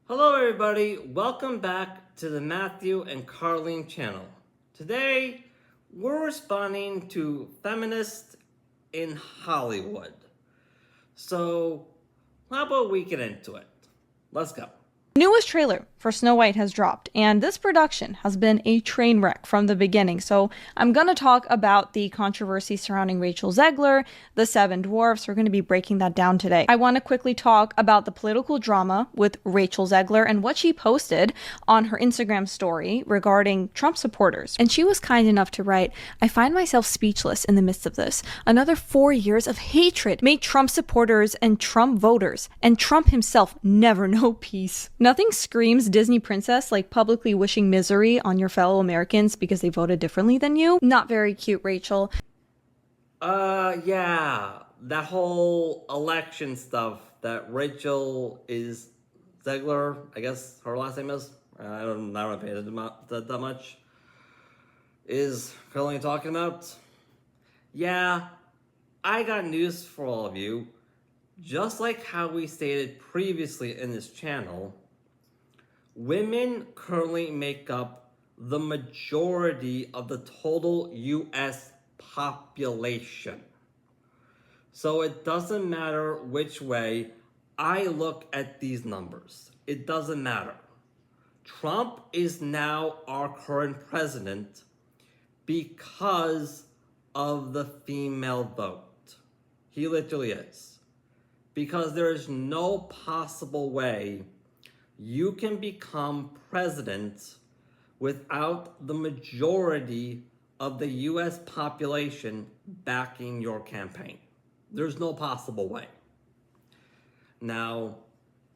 Hello everybody, welcome back to the Matthew and Carlene channel. Today, we're responding to Feminist in Hollywood. So, how about we get into it? Let's go. Newest trailer for Snow White has dropped, and this production has been a train wreck from the beginning. So I'm going to talk about the controversy surrounding Rachel Zegler, the Seven Dwarfs. We're going to be breaking that down today. I want to quickly talk about the political drama with Rachel Zegler and what she posted on her Instagram story regarding Trump supporters. And she was kind enough to write, "I find myself speechless in the midst of this. Another 4 years of hatred made Trump supporters and Trump voters, and Trump himself never know peace. Nothing screams Disney princess like publicly wishing misery on your fellow Americans because they voted differently than you. Not very cute, Rachel." Yeah, that whole election stuff that Rachel is Zegler, I guess her last name is, I don't pay that much, is currently talking about. Yeah, I got news for all of you. Just like how we stated previously in this channel, women currently make up the majority of the total US population. So it doesn't matter which way I look at these numbers. It doesn't matter. Trump is now our current president because of the female vote. He literally is. Because there is no possible way you can become president without the majority of the US population backing your campaign. There's no possible way. Now,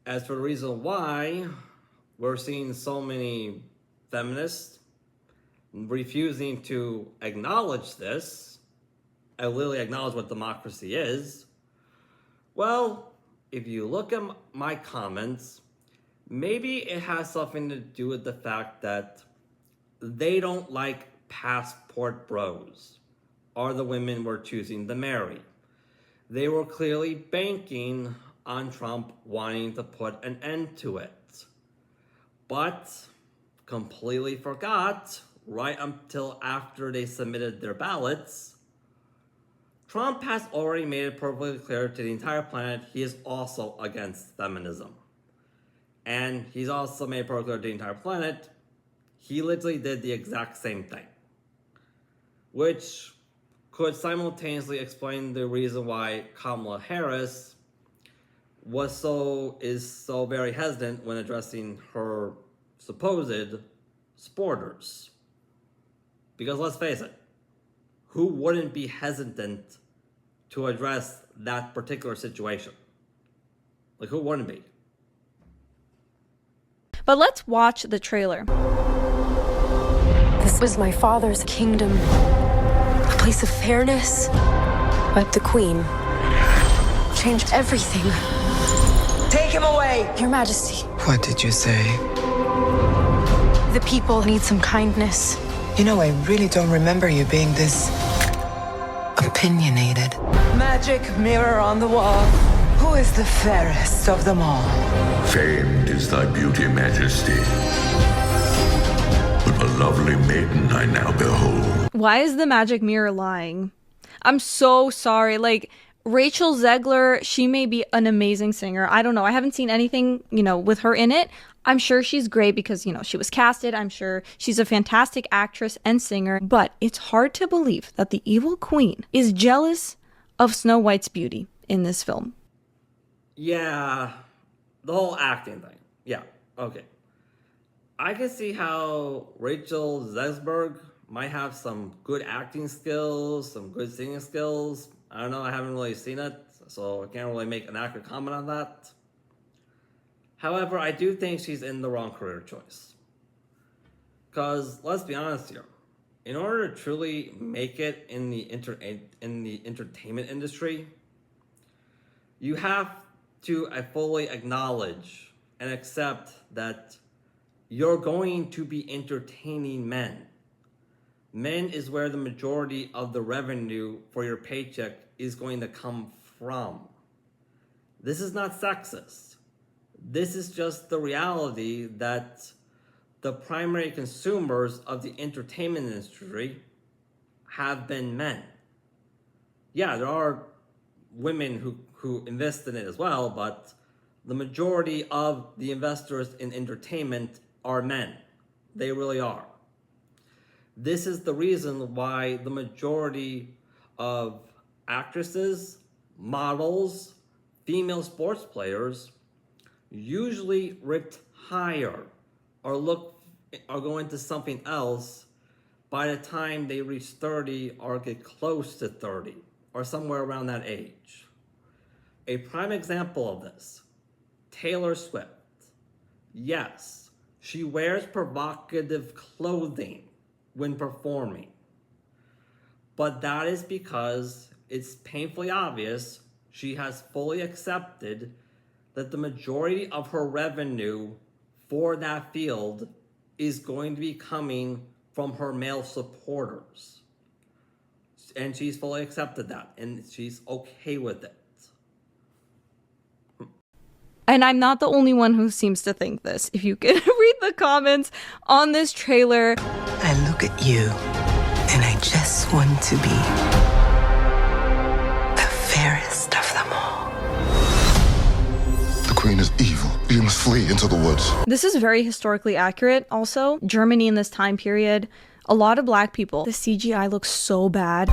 as for the reason why we're seeing so many feminists refusing to acknowledge this, and literally acknowledge what democracy is, well, if you look at my comments, maybe it has something to do with the fact that they don't like passport bros, or the women we're choosing to marry. They were clearly banking on Trump wanting to put an end to it, but completely forgot right until after they submitted their ballots. Trump has already made it perfectly clear to the entire planet he is also against feminism. And he's also made it perfectly clear to the entire planet he literally did the exact same thing. Which could simultaneously explain the reason why Kamala Harris is so very hesitant when addressing her supposed supporters. Because let's face it, who wouldn't be hesitant to address that particular situation? Like, who wouldn't be? But let's watch the trailer. This was my father's kingdom, a place of fairness. But the queen changed everything. Take him away! Your Majesty, What did you say? the people need some kindness. You know, I really don't remember you being this opinionated. Magic mirror on the wall. Who is the fairest of them all? Famed is thy beauty, Majesty. But a lovely maiden I now behold. Why is the magic mirror lying? I'm so sorry. Like, Rachel Zegler, she may be an amazing singer. I don't know. I haven't seen anything, with her in it. I'm sure she's great because, she was casted. I'm sure she's a fantastic actress and singer. But it's hard to believe that the evil queen is jealous of Snow White's beauty in this film. Yeah, the whole acting thing. Yeah, okay. I can see how Rachel Zegler might have some good acting skills, some good singing skills. I don't know, I haven't really seen it, so I can't really make an accurate comment on that. However, I do think she's in the wrong career choice. Because, let's be honest here, in order to truly make it in the entertainment industry, you have to fully acknowledge and accept that you're going to be entertaining men. Men is where the majority of the revenue for your paycheck is going to come from. This is not sexist. This is just the reality that the primary consumers of the entertainment industry have been men. Yeah, there are women who invest in it as well, but the majority of the investors in entertainment are men. They really are. This is the reason why the majority of actresses, models, female sports players usually retire or go into something else by the time they reach 30 or get close to 30 or somewhere around that age. A prime example of this, Taylor Swift. Yes, she wears provocative clothing when performing, but that is because it's painfully obvious she has fully accepted that the majority of her revenue for that field is going to be coming from her male supporters. And she's fully accepted that, and she's okay with it. And I'm not the only one who seems to think this. If you could read the comments on this trailer. I look at you, and I just want to be the fairest of them all. The queen is evil. You must flee into the woods. This is very historically accurate also. Germany in this time period, a lot of black people. The CGI looks so bad.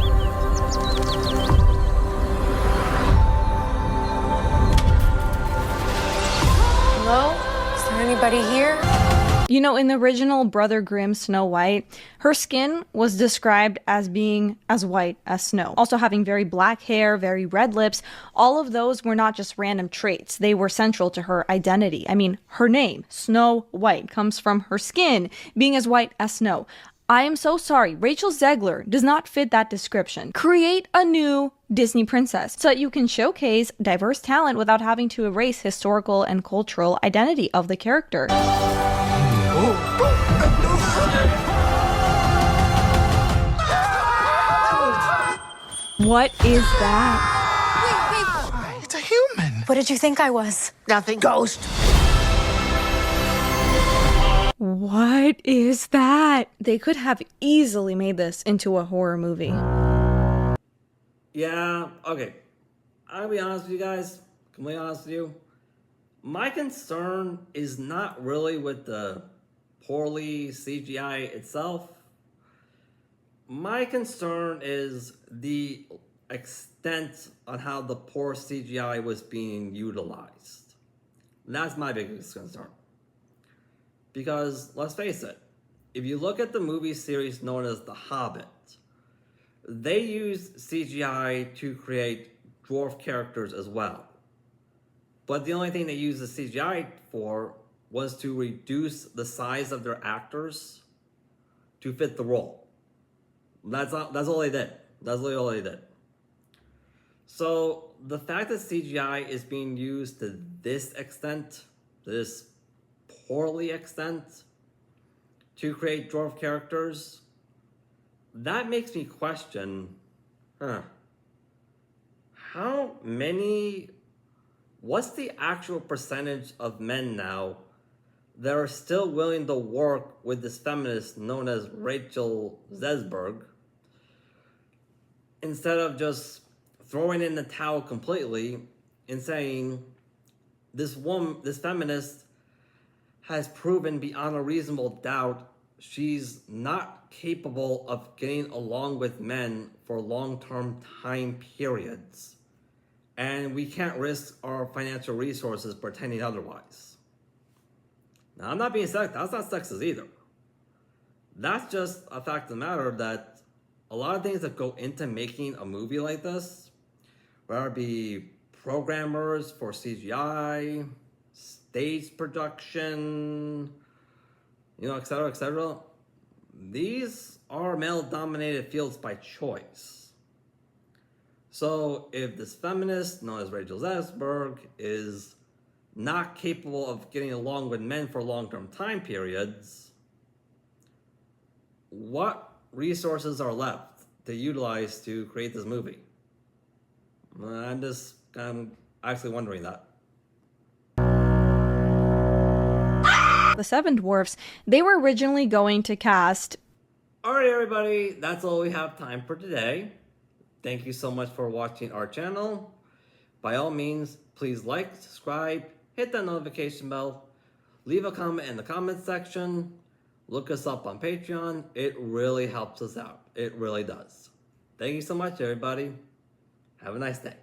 Hello? Is there anybody here? You know, in the original Brother Grimm Snow White, her skin was described as being as white as snow. Also having very black hair, very red lips. All of those were not just random traits. They were central to her identity. I mean, her name, Snow White, comes from her skin being as white as snow. I am so sorry, Rachel Zegler does not fit that description. Create a new Disney princess so that you can showcase diverse talent without having to erase historical and cultural identity of the character. What is that? It's a human. What did you think I was? Nothing. Ghost. What is that? They could have easily made this into a horror movie. Yeah, okay. I'll be honest with you guys, completely honest with you. My concern is not really with the poorly CGI itself. My concern is the extent on how the poor CGI was being utilized. That's my biggest concern. Because, let's face it, if you look at the movie series known as The Hobbit, they used CGI to create dwarf characters as well. But the only thing they used the CGI for was to reduce the size of their actors to fit the role. That's all they did. That's literally all they did. So the fact that CGI is being used to this extent, to this poorly extent, to create dwarf characters, that makes me question, what's the actual percentage of men now that are still willing to work with this feminist known as Rachel Zegler, instead of just throwing in the towel completely and saying, this feminist has proven beyond a reasonable doubt she's not capable of getting along with men for long-term time periods. And we can't risk our financial resources pretending otherwise. Now, I'm not being sexist. That's not sexist either. That's just a fact of the matter that a lot of things that go into making a movie like this, whether it be programmers for CGI, stage production, etc., these are male-dominated fields by choice. So if this feminist, known as Rachel Zegler, is not capable of getting along with men for long-term time periods, what resources are left to utilize to create this movie? I'm actually wondering that. the Seven Dwarfs, they were originally going to cast... Alright everybody, that's all we have time for today. Thank you so much for watching our channel. By all means, please like, subscribe, hit that notification bell, leave a comment in the comment section, look us up on Patreon. It really helps us out. It really does. Thank you so much everybody. Have a nice day.